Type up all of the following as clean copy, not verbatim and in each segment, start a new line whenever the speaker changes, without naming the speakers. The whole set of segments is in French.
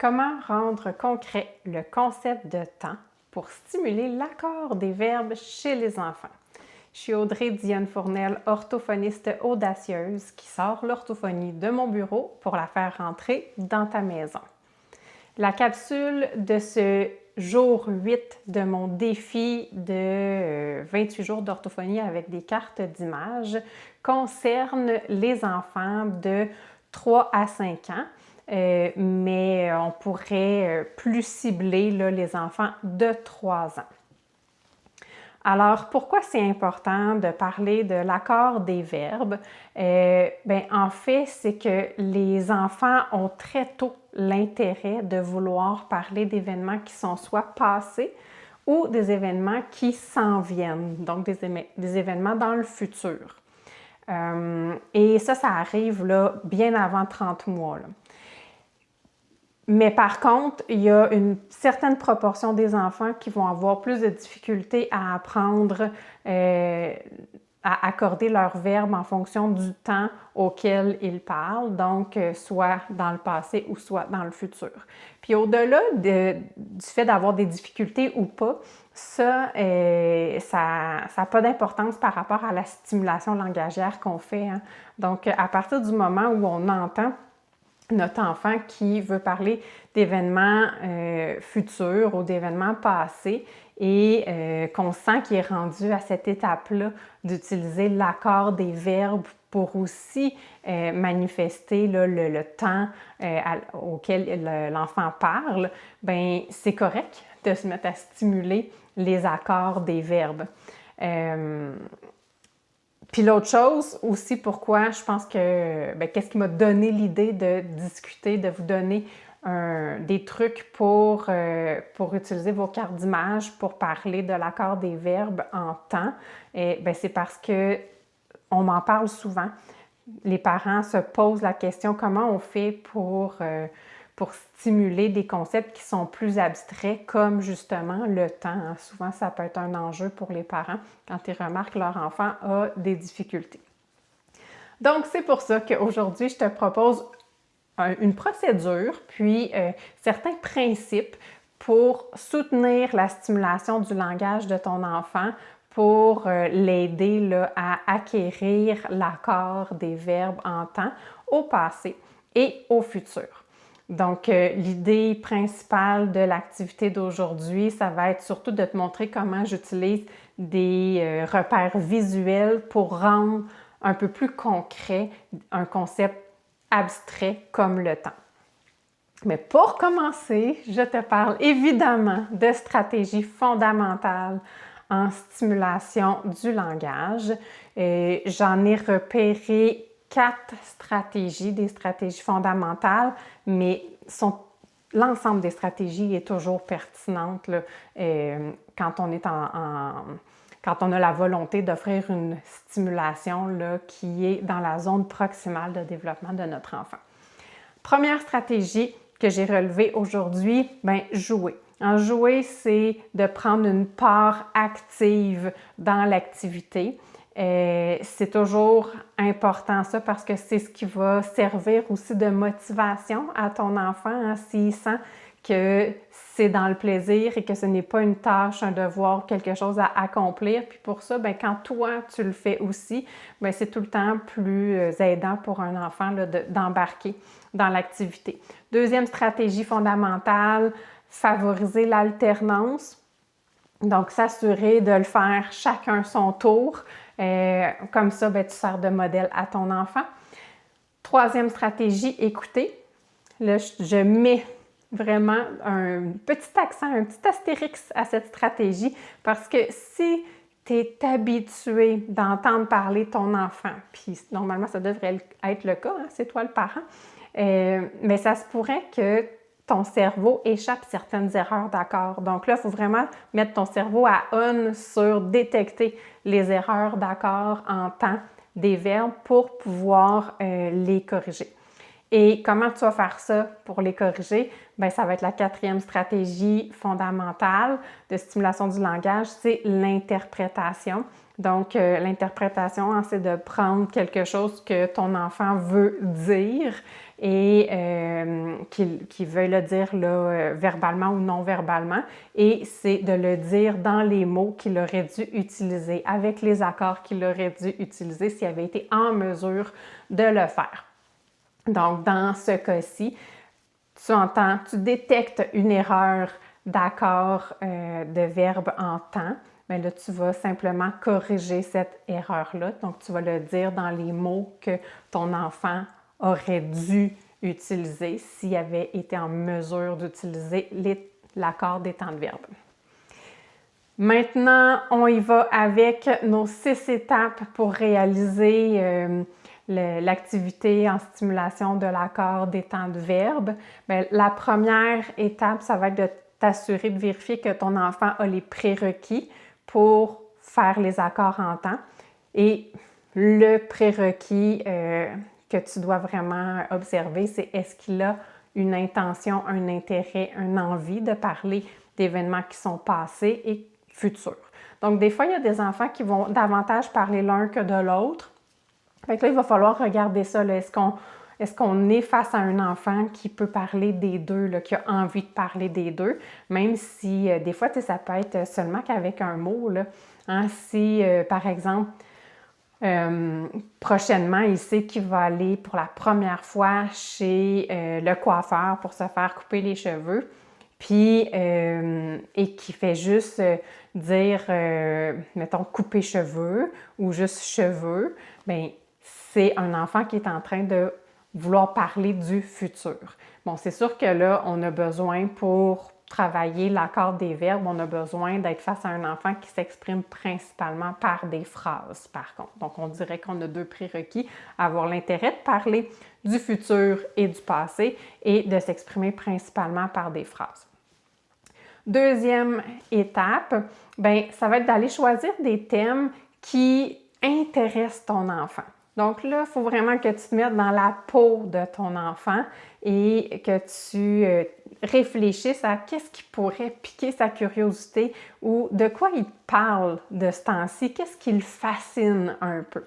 Comment rendre concret le concept de temps pour stimuler l'accord des verbes chez les enfants? Je suis Audrey Dionne-Fournel, orthophoniste audacieuse qui sort l'orthophonie de mon bureau pour la faire rentrer dans ta maison. La capsule de ce jour 8 de mon défi de 28 jours d'orthophonie avec des cartes d'images concerne les enfants de 3 à 5 ans. Mais on pourrait plus cibler là, les enfants de 3 ans. Alors, pourquoi c'est important de parler de l'accord des verbes? En fait, c'est que les enfants ont très tôt l'intérêt de vouloir parler d'événements qui sont soit passés ou des événements qui s'en viennent, donc des événements dans le futur. Et ça arrive là, bien avant 30 mois. Là. Mais par contre, il y a une certaine proportion des enfants qui vont avoir plus de difficultés à apprendre, à accorder leur verbe en fonction du temps auquel ils parlent, donc soit dans le passé ou soit dans le futur. Puis au-delà du fait d'avoir des difficultés ou pas, ça n'a pas d'importance par rapport à la stimulation langagière qu'on fait. Hein. Donc, à partir du moment où on entend notre enfant qui veut parler d'événements futurs ou d'événements passés et qu'on sent qu'il est rendu à cette étape-là d'utiliser l'accord des verbes pour aussi manifester là, le temps auquel l'enfant parle, bien, c'est correct de se mettre à stimuler les accords des verbes. Puis l'autre chose aussi, pourquoi je pense que, qu'est-ce qui m'a donné l'idée de discuter, de vous donner des trucs pour utiliser vos cartes d'images pour parler de l'accord des verbes en temps, c'est parce que on m'en parle souvent. Les parents se posent la question comment on fait pour stimuler des concepts qui sont plus abstraits, comme justement le temps. Souvent, ça peut être un enjeu pour les parents quand ils remarquent que leur enfant a des difficultés. Donc, c'est pour ça qu'aujourd'hui, je te propose une procédure, puis certains principes pour soutenir la stimulation du langage de ton enfant, pour l'aider là, à acquérir l'accord des verbes en temps au passé et au futur. Donc, l'idée principale de l'activité d'aujourd'hui, ça va être surtout de te montrer comment j'utilise des repères visuels pour rendre un peu plus concret un concept abstrait comme le temps. Mais pour commencer, je te parle évidemment de stratégies fondamentales en stimulation du langage. J'en ai repéré 4 stratégies, des stratégies fondamentales, mais l'ensemble des stratégies est toujours pertinente là, quand on est quand on a la volonté d'offrir une stimulation là, qui est dans la zone proximale de développement de notre enfant. Première stratégie que j'ai relevée aujourd'hui, jouer. Jouer, c'est de prendre une part active dans l'activité. C'est toujours important ça parce que c'est ce qui va servir aussi de motivation à ton enfant hein, s'il sent que c'est dans le plaisir et que ce n'est pas une tâche, un devoir, quelque chose à accomplir. Puis pour ça, quand toi, tu le fais aussi, c'est tout le temps plus aidant pour un enfant là, d'embarquer dans l'activité. Deuxième stratégie fondamentale, favoriser l'alternance. Donc, s'assurer de le faire chacun son tour. Comme ça, tu sers de modèle à ton enfant. Troisième stratégie, écouter. Là, je mets vraiment un petit accent, un petit astérix à cette stratégie parce que si tu es habitué d'entendre parler ton enfant, puis normalement, ça devrait être le cas, hein, c'est toi le parent, mais ça se pourrait que ton cerveau échappe certaines erreurs d'accord. Donc là, il faut vraiment mettre ton cerveau à on sur détecter les erreurs d'accord en temps des verbes pour pouvoir les corriger. Et comment tu vas faire ça pour les corriger? Ça va être la 4e stratégie fondamentale de stimulation du langage, c'est l'interprétation. Donc, l'interprétation, hein, c'est de prendre quelque chose que ton enfant veut dire et qu'il veuille le dire là, verbalement ou non verbalement, et c'est de le dire dans les mots qu'il aurait dû utiliser, avec les accords qu'il aurait dû utiliser s'il avait été en mesure de le faire. Donc, dans ce cas-ci, tu détectes une erreur d'accord de verbe en temps, mais là, tu vas simplement corriger cette erreur-là. Donc, tu vas le dire dans les mots que ton enfant aurait dû utiliser s'il avait été en mesure d'utiliser l'accord des temps de verbe. Maintenant, on y va avec nos 6 étapes pour réaliser l'activité en stimulation de l'accord des temps de verbe. Bien, la première étape, ça va être de t'assurer de vérifier que ton enfant a les prérequis pour faire les accords en temps. Et le prérequis que tu dois vraiment observer, c'est est-ce qu'il a une intention, un intérêt, une envie de parler d'événements qui sont passés et futurs. Donc, des fois, il y a des enfants qui vont davantage parler l'un que de l'autre. Fait que là, il va falloir regarder ça. Est-ce qu'on est face à un enfant qui peut parler des deux, là, qui a envie de parler des deux, même si des fois, ça peut être seulement qu'avec un mot. Là, hein? Si, par exemple, prochainement, il sait qu'il va aller pour la première fois chez le coiffeur pour se faire couper les cheveux, puis et qui fait juste dire, mettons, couper cheveux ou juste cheveux, bien, c'est un enfant qui est en train de vouloir parler du futur. Bon, c'est sûr que là, on a besoin pour travailler l'accord des verbes, on a besoin d'être face à un enfant qui s'exprime principalement par des phrases, par contre. Donc, on dirait qu'on a 2 prérequis, avoir l'intérêt de parler du futur et du passé et de s'exprimer principalement par des phrases. Deuxième étape, bien, ça va être d'aller choisir des thèmes qui intéressent ton enfant. Donc là, il faut vraiment que tu te mettes dans la peau de ton enfant et que tu réfléchisses à qu'est-ce qui pourrait piquer sa curiosité ou de quoi il parle de ce temps-ci, qu'est-ce qui le fascine un peu.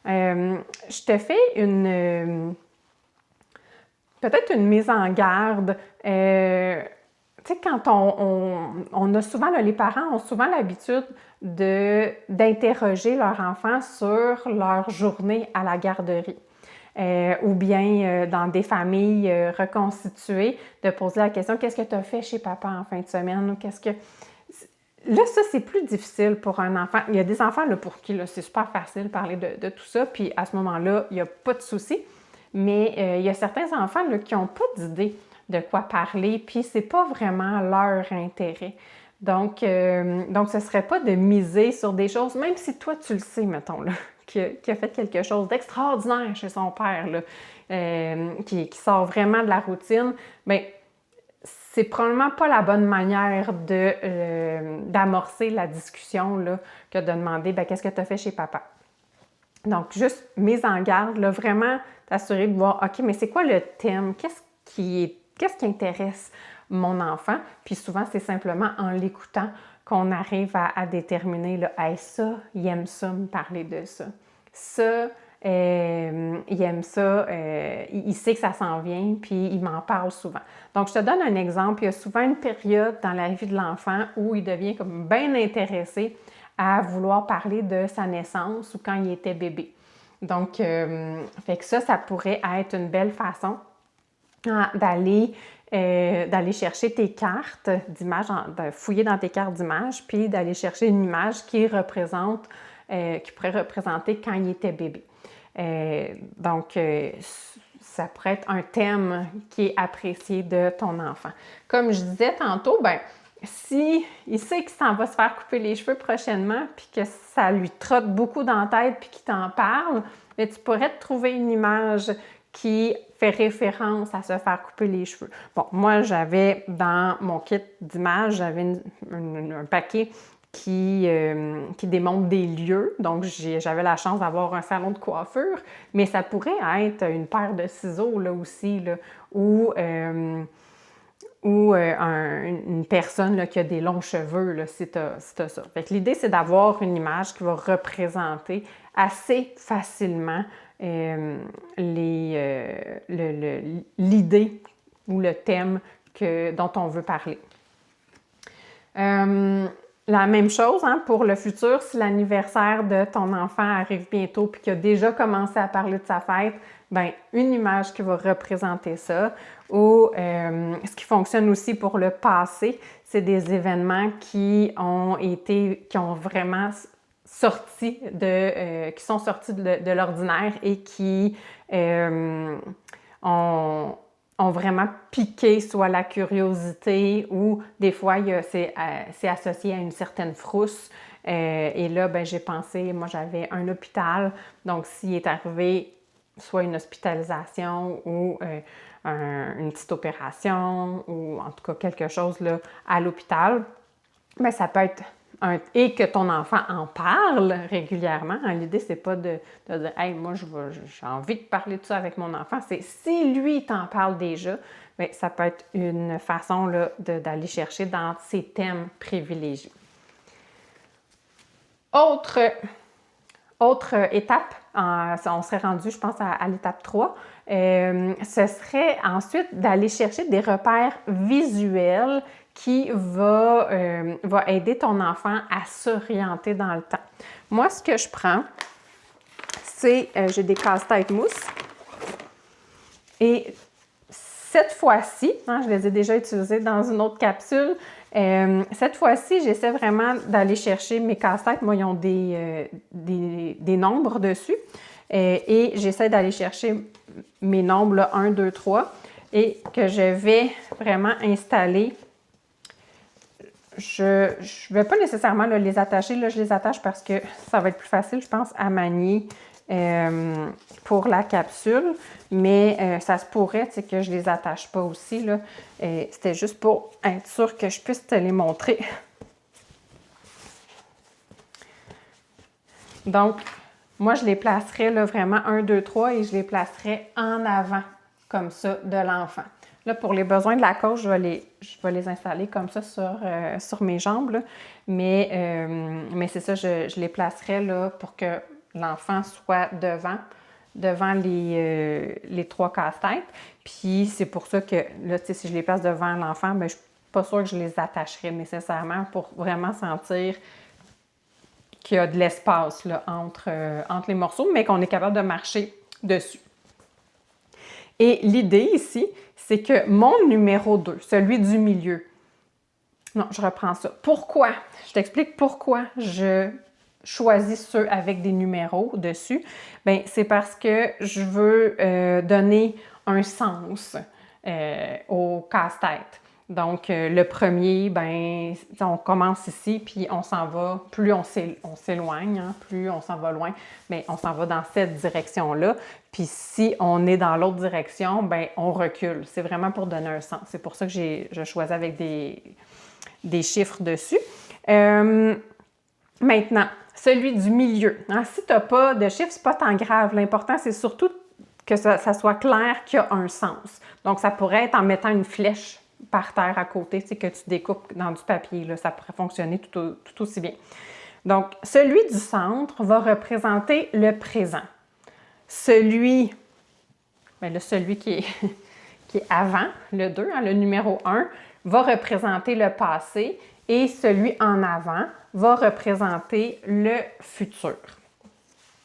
Je te fais peut-être une mise en garde. Tu sais, quand on a souvent, là, les parents ont souvent l'habitude d'interroger leur enfant sur leur journée à la garderie. Ou bien dans des familles reconstituées, de poser la question « Qu'est-ce que tu as fait chez papa en fin de semaine? » ou qu'est-ce que... Là, ça, c'est plus difficile pour un enfant. Il y a des enfants là, pour qui c'est super facile de parler de tout ça, puis à ce moment-là, il n'y a pas de souci. Mais il y a certains enfants là, qui n'ont pas d'idée de quoi parler, puis c'est pas vraiment leur intérêt. Donc ce ne serait pas de miser sur des choses, même si toi, tu le sais, mettons, là, qui a fait quelque chose d'extraordinaire chez son père, là, qui sort vraiment de la routine, bien, c'est probablement pas la bonne manière d'amorcer la discussion là, que de demander bien, qu'est-ce que tu as fait chez papa. Donc, juste mise en garde, là, vraiment t'assurer de voir, OK, mais c'est quoi le thème? Qu'est-ce qui intéresse mon enfant? Puis souvent, c'est simplement en l'écoutant qu'on arrive à déterminer, là, hey, ça, il aime ça, me parler de ça. Ça, il aime ça, il sait que ça s'en vient, puis il m'en parle souvent. Donc, je te donne un exemple. Il y a souvent une période dans la vie de l'enfant où il devient comme bien intéressé à vouloir parler de sa naissance ou quand il était bébé. Donc, fait que ça pourrait être une belle façon d'aller chercher tes cartes d'images, de fouiller dans tes cartes d'images, puis d'aller chercher une image qui pourrait représenter quand il était bébé. Donc, ça pourrait être un thème qui est apprécié de ton enfant. Comme je disais tantôt, ben si il sait qu'il s'en va se faire couper les cheveux prochainement, puis que ça lui trotte beaucoup dans la tête, puis qu'il t'en parle, mais tu pourrais te trouver une image qui fait référence à se faire couper les cheveux. Bon, moi, j'avais dans mon kit d'images, j'avais un paquet qui démontre des lieux. Donc, j'avais la chance d'avoir un salon de coiffure, mais ça pourrait être une paire de ciseaux là aussi, là, ou ou une personne là, qui a des longs cheveux, là, si tu as ça. Fait que l'idée, c'est d'avoir une image qui va représenter assez facilement l'idée ou le thème dont on veut parler. La même chose hein, pour le futur, si l'anniversaire de ton enfant arrive bientôt puis qu'il a déjà commencé à parler de sa fête, bien, une image qui va représenter ça. Ou ce qui fonctionne aussi pour le passé, c'est des événements qui ont vraiment sorti qui sont sortis de l'ordinaire et qui ont vraiment piqué soit la curiosité ou des fois c'est associé à une certaine frousse. Et là, ben, j'ai pensé, moi j'avais un hôpital, donc s'il est arrivé soit une hospitalisation ou une petite opération ou en tout cas quelque chose là, à l'hôpital, bien, ça peut être et que ton enfant en parle régulièrement. Hein, l'idée, c'est pas de dire « Hey, moi, j'ai envie de parler de ça avec mon enfant ». C'est si lui t'en parle déjà, bien, ça peut être une façon là, d'aller chercher dans ses thèmes privilégiés. Autre étape, on serait rendu, je pense, à l'étape 3, ce serait ensuite d'aller chercher des repères visuels qui va aider ton enfant à s'orienter dans le temps. Moi, ce que je prends, c'est, j'ai des casse-têtes mousse et cette fois-ci, hein, je les ai déjà utilisés dans une autre capsule, cette fois-ci, j'essaie vraiment d'aller chercher mes casse-têtes. Moi, ils ont des nombres dessus. Et j'essaie d'aller chercher mes nombres, là, 1, 2, 3, et que je vais vraiment installer. Je ne vais pas nécessairement là, les attacher. Là, je les attache parce que ça va être plus facile, je pense, à manier pour la capsule. Mais ça se pourrait que je ne les attache pas aussi. C'était juste pour être sûr que je puisse te les montrer. Donc, moi, je les placerais là, vraiment 1, 2, 3 et je les placerais en avant, comme ça, de l'enfant. Là, pour les besoins de la cause, je vais les installer comme ça sur mes jambes. Là. Mais c'est ça, je les placerais là, pour que l'enfant soit devant les 3 casse-têtes. Puis c'est pour ça que, là, tu sais, si je les place devant l'enfant, bien, je ne suis pas sûre que je les attacherais nécessairement pour vraiment sentir qu'il y a de l'espace là, entre les morceaux, mais qu'on est capable de marcher dessus. Et l'idée ici, c'est que mon numéro 2, celui du milieu, non, je reprends ça. Pourquoi? Je t'explique pourquoi je choisis ceux avec des numéros dessus. Bien, c'est parce que je veux donner un sens au casse-tête. Donc, le premier, ben, on commence ici, puis on s'en va, plus on s'éloigne, hein, plus on s'en va loin, mais on s'en va dans cette direction-là. Puis si on est dans l'autre direction, ben, on recule. C'est vraiment pour donner un sens. C'est pour ça que je choisis avec des chiffres dessus. Maintenant, celui du milieu. Hein, si tu n'as pas de chiffres, ce n'est pas tant grave. L'important, c'est surtout que ça soit clair qu'il y a un sens. Donc, ça pourrait être en mettant une flèche par terre à côté, tu sais, que tu découpes dans du papier. Là, ça pourrait fonctionner tout aussi bien. Donc, celui du centre va représenter le présent. Celui qui est avant, le 2, hein, le numéro 1, va représenter le passé et celui en avant va représenter le futur.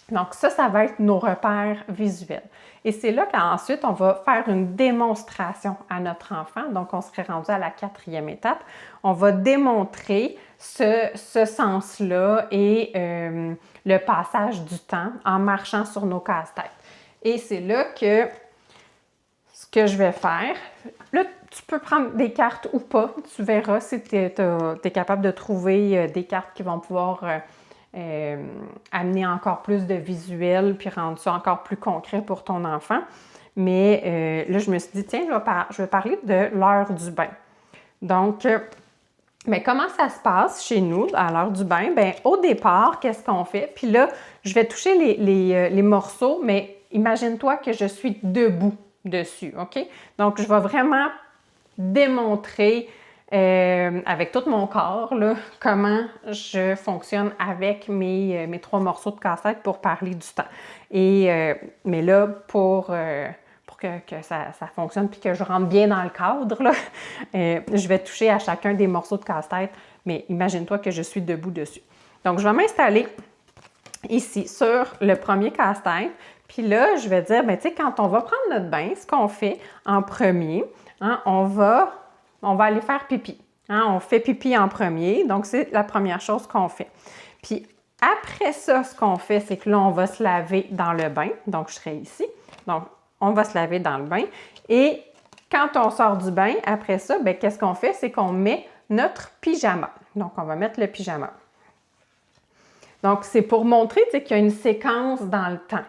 Donc ça va être nos repères visuels. Et c'est là qu'ensuite, on va faire une démonstration à notre enfant. Donc, on serait rendu à la 4e étape. On va démontrer ce sens-là et le passage du temps en marchant sur nos casse-têtes. Et c'est là que ce que je vais faire, là, tu peux prendre des cartes ou pas. Tu verras si tu es capable de trouver des cartes qui vont pouvoir amener encore plus de visuels puis rendre ça encore plus concret pour ton enfant. Mais là, je me suis dit, tiens, je vais parler de l'heure du bain. Donc, mais comment ça se passe chez nous à l'heure du bain? Bien, au départ, qu'est-ce qu'on fait? Puis là, je vais toucher les morceaux, mais imagine-toi que je suis debout dessus, OK? Donc, je vais vraiment démontrer avec tout mon corps là, comment je fonctionne avec mes 3 morceaux de casse-tête pour parler du temps. Mais là, pour que ça fonctionne puis que je rentre bien dans le cadre, là, je vais toucher à chacun des morceaux de casse-tête, mais imagine-toi que je suis debout dessus. Donc, je vais m'installer ici sur le premier casse-tête. Puis là, je vais dire, bien, tu sais, quand on va prendre notre bain, ce qu'on fait en premier, hein, on va aller faire pipi. Hein, on fait pipi en premier, donc c'est la première chose qu'on fait. Puis après ça, ce qu'on fait, c'est que là, on va se laver dans le bain. Donc, je serai ici. Donc, on va se laver dans le bain. Et quand on sort du bain, après ça, bien, qu'est-ce qu'on fait? C'est qu'on met notre pyjama. Donc, on va mettre le pyjama. Donc, c'est pour montrer qu'il y a une séquence dans le temps.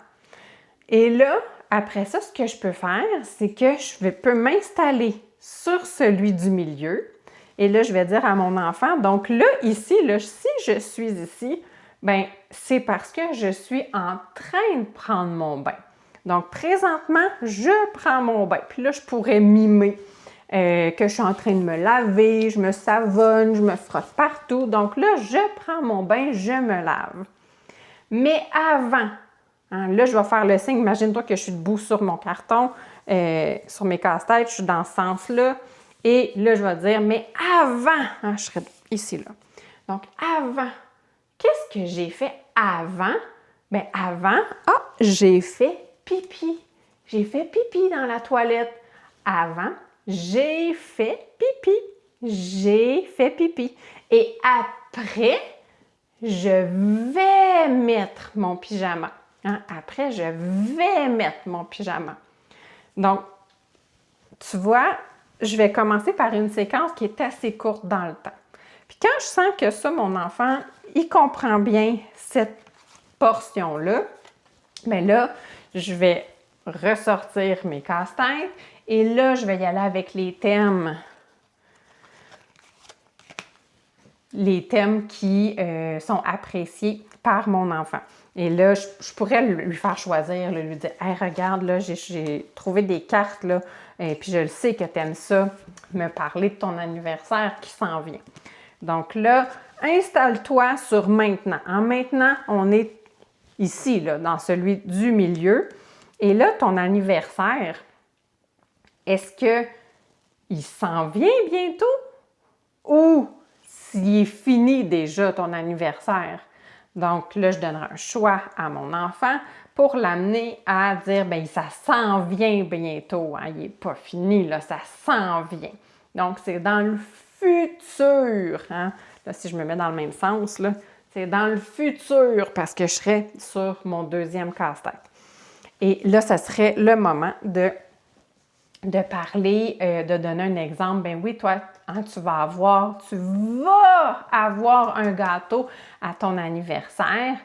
Et là, après ça, ce que je peux faire, c'est que je peux m'installer sur celui du milieu. Et là, je vais dire à mon enfant, donc là, ici, là, si je suis ici, bien, c'est parce que je suis en train de prendre mon bain. Donc, présentement, je prends mon bain. Puis là, je pourrais mimer que je suis en train de me laver, je me savonne, je me frotte partout. Donc là, je prends mon bain, je me lave. Mais avant, hein, là, je vais faire le signe. Imagine-toi que je suis debout sur mon carton, sur mes casse-têtes, je suis dans ce sens-là. Et là, je vais dire, mais avant, hein, je serai ici, là. Donc, avant, qu'est-ce que j'ai fait avant? Bien, avant, j'ai fait pipi. J'ai fait pipi dans la toilette. Avant, j'ai fait pipi. J'ai fait pipi. Et après, je vais mettre mon pyjama. Hein? Après, je vais mettre mon pyjama. Donc, tu vois, je vais commencer par une séquence qui est assez courte dans le temps. Puis quand je sens que ça, mon enfant, il comprend bien cette portion-là, bien là, je vais ressortir mes casse-têtes et là, je vais y aller avec les thèmes qui sont appréciés par mon enfant. Et là, je pourrais lui faire choisir, là, lui dire « Hey, regarde, là, j'ai trouvé des cartes, là, et puis je le sais que tu aimes ça, me parler de ton anniversaire qui s'en vient. » Donc là, installe-toi sur maintenant. En maintenant, on est ici, là, dans celui du milieu. Et là, ton anniversaire, est-ce qu'il s'en vient bientôt? Ou s'il est fini déjà ton anniversaire? Donc là, je donnerai un choix à mon enfant pour l'amener à dire, bien, ça s'en vient bientôt. Hein? Il n'est pas fini, là, ça s'en vient. Donc, c'est dans le futur. Hein? Là, si je me mets dans le même sens, là, c'est dans le futur parce que je serai sur mon deuxième casse-tête. Et là, ça serait le moment de parler, de donner un exemple. Ben oui, toi, hein, tu vas avoir un gâteau à ton anniversaire,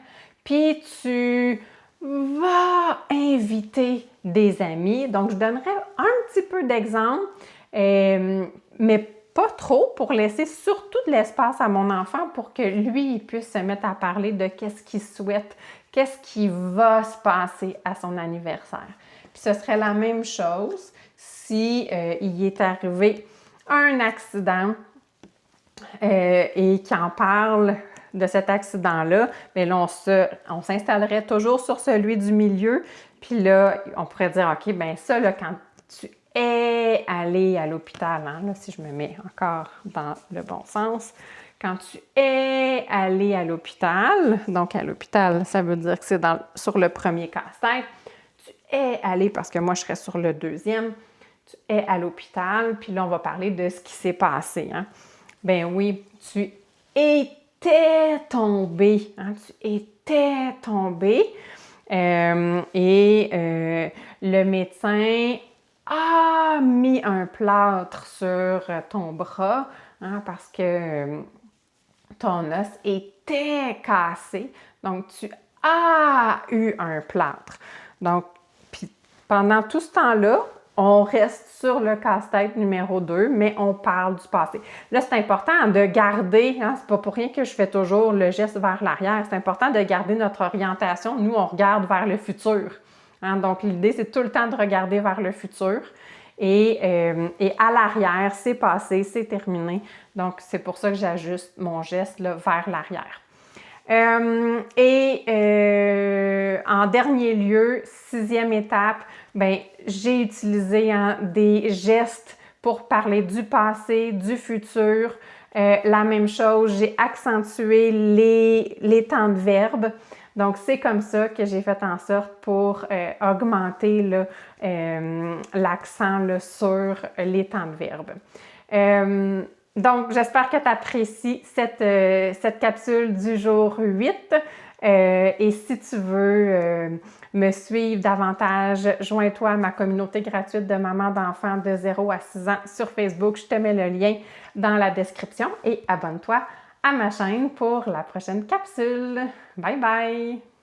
puis tu vas inviter des amis. Donc, je donnerai un petit peu d'exemple, mais pas trop pour laisser surtout de l'espace à mon enfant pour que lui, il puisse se mettre à parler de qu'est-ce qu'il souhaite, qu'est-ce qui va se passer à son anniversaire. Puis ce serait la même chose si il est arrivé un accident et qu'il en parle de cet accident-là, bien là, on s'installerait toujours sur celui du milieu. Puis là, on pourrait dire, OK, bien ça, là, quand tu es allé à l'hôpital, hein, là, si je me mets encore dans le bon sens, quand tu es allé à l'hôpital, donc à l'hôpital, ça veut dire que c'est sur le premier casse-tête, tu es allé, parce que moi, je serais sur le deuxième, tu es à l'hôpital, puis là, on va parler de ce qui s'est passé. Hein. Ben oui, tu étais tombé. Hein, tu étais tombé. Le médecin a mis un plâtre sur ton bras hein, parce que ton os était cassé. Donc, tu as eu un plâtre. Donc, puis pendant tout ce temps-là, on reste sur le casse-tête numéro 2, mais on parle du passé. Là, c'est important de garder, hein, c'est pas pour rien que je fais toujours le geste vers l'arrière, c'est important de garder notre orientation. Nous, on regarde vers le futur. Hein, donc, l'idée, c'est tout le temps de regarder vers le futur. et à l'arrière, c'est passé, c'est terminé. Donc, c'est pour ça que j'ajuste mon geste là, vers l'arrière. En dernier lieu, 6e étape, ben, j'ai utilisé des gestes pour parler du passé, du futur. La même chose, j'ai accentué les temps de verbe. Donc, c'est comme ça que j'ai fait en sorte pour augmenter l'accent sur les temps de verbe. Donc, j'espère que tu apprécies cette capsule du jour 8. Et si tu veux me suivre davantage, joins-toi à ma communauté gratuite de mamans d'enfants de 0 à 6 ans sur Facebook. Je te mets le lien dans la description et abonne-toi à ma chaîne pour la prochaine capsule. Bye bye!